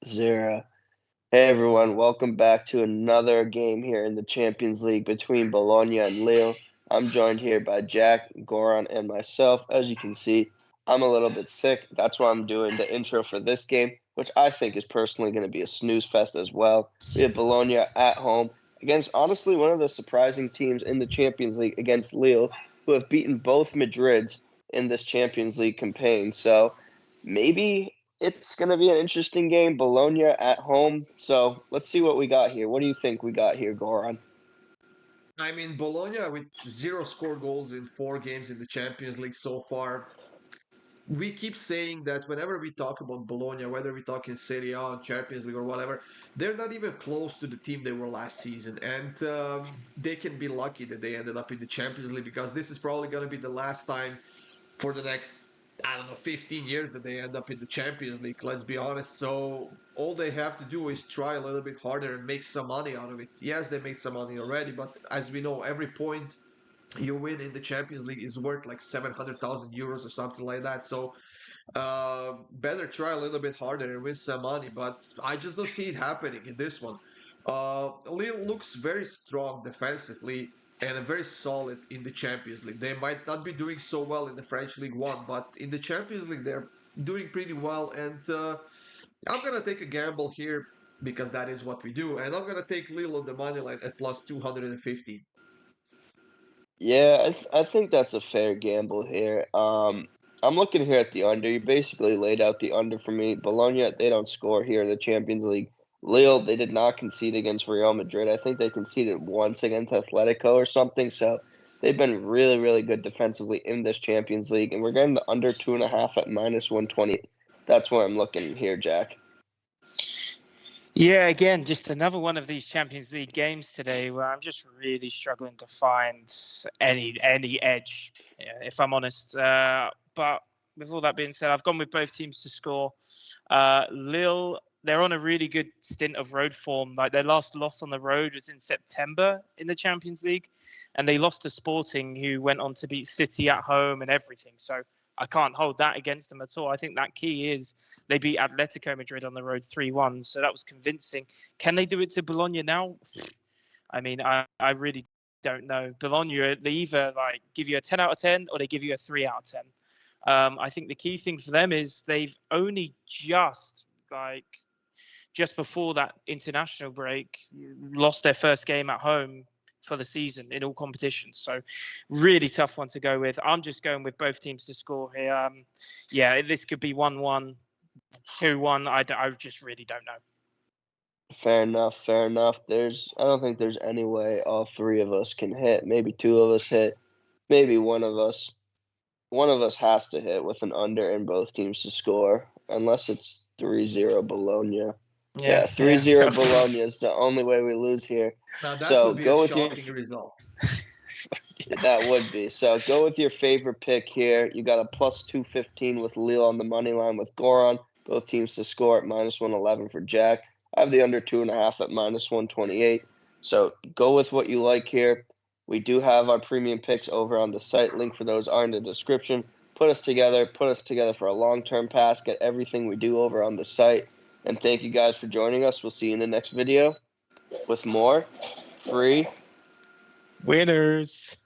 0. Hey everyone, welcome back to another game here in the Champions League between Bologna and Lille. I'm joined here by Jack, Goran, and myself. As you can see, I'm a little bit sick. That's why I'm doing the intro for this game, which I think is personally going to be a snooze fest as well. We have Bologna at home against honestly one of the surprising teams in the Champions League against Lille, who have beaten both Madrids in this Champions League campaign. So maybe it's going to be an interesting game. Bologna at home. So let's see what we got here. What do you think we got here, Goran? I mean, Bologna with zero score goals in 4 games in the Champions League so far. We keep saying that whenever we talk about Bologna, whether we talk in Serie A, Champions League, or whatever, they're not even close to the team they were last season. And they can be lucky that they ended up in the Champions League because this is probably going to be the last time for the next, I don't know, 15 years that they end up in the Champions League, let's be honest. So all they have to do is try a little bit harder and make some money out of it. Yes, they made some money already, but as we know, every point you win in the Champions League is worth like 700,000 euros or something like that. So better try a little bit harder and win some money. But I just don't see it happening in this one. Lille looks very strong defensively and very solid in the Champions League. They might not be doing so well in the French League One, but in the Champions League they're doing pretty well. And I'm gonna take a gamble here because that is what we do, and I'm gonna take Lille on the money line at plus 215. Yeah, I think that's a fair gamble here. I'm looking here at the under. You basically laid out the under for me. Bologna, they don't score here in the Champions League. Lille, they did not concede against Real Madrid. I think they conceded once against Atletico or something. So they've been really, really good defensively in this Champions League. And we're getting the under 2.5 at minus 120. That's where I'm looking here, Jack. Yeah, again, just another one of these Champions League games today where I'm just really struggling to find any edge, if I'm honest. But with all that being said, I've gone with both teams to score. Lille, they're on a really good stint of road form. Like their last loss on the road was in September in the Champions League, and they lost to Sporting, who went on to beat City at home and everything. So I can't hold that against them at all. I think that key is they beat Atletico Madrid on the road 3-1, so that was convincing. Can they do it to Bologna now? I mean, I really don't know. Bologna, they either like give you a 10 out of 10 or they give you a 3 out of 10. I think the key thing for them is they've only just before that international break lost their first game at home for the season in all competitions. So really tough one to go with. I'm just going with both teams to score here. Yeah, this could be 1-1, 2-1. I just really don't know. Fair enough, fair enough. I don't think there's any way all three of us can hit. Maybe two of us hit. Maybe one of us. One of us has to hit with an under and both teams to score, unless it's 3-0 Bologna. Yeah, Yeah, 3-0 yeah. Bologna is the only way we lose here. Now that So would be a go with your shocking result. that would be. So go with your favorite pick here. You got a plus 215 with Lille on the money line with Goron. Both teams to score at minus 111 for Jack. I have the under 2.5 at minus 128. So go with what you like here. We do have our premium picks over on the site. Link for those are in the description. Put us together for a long-term pass. Get everything we do over on the site. And thank you guys for joining us. We'll see you in the next video with more free Winners.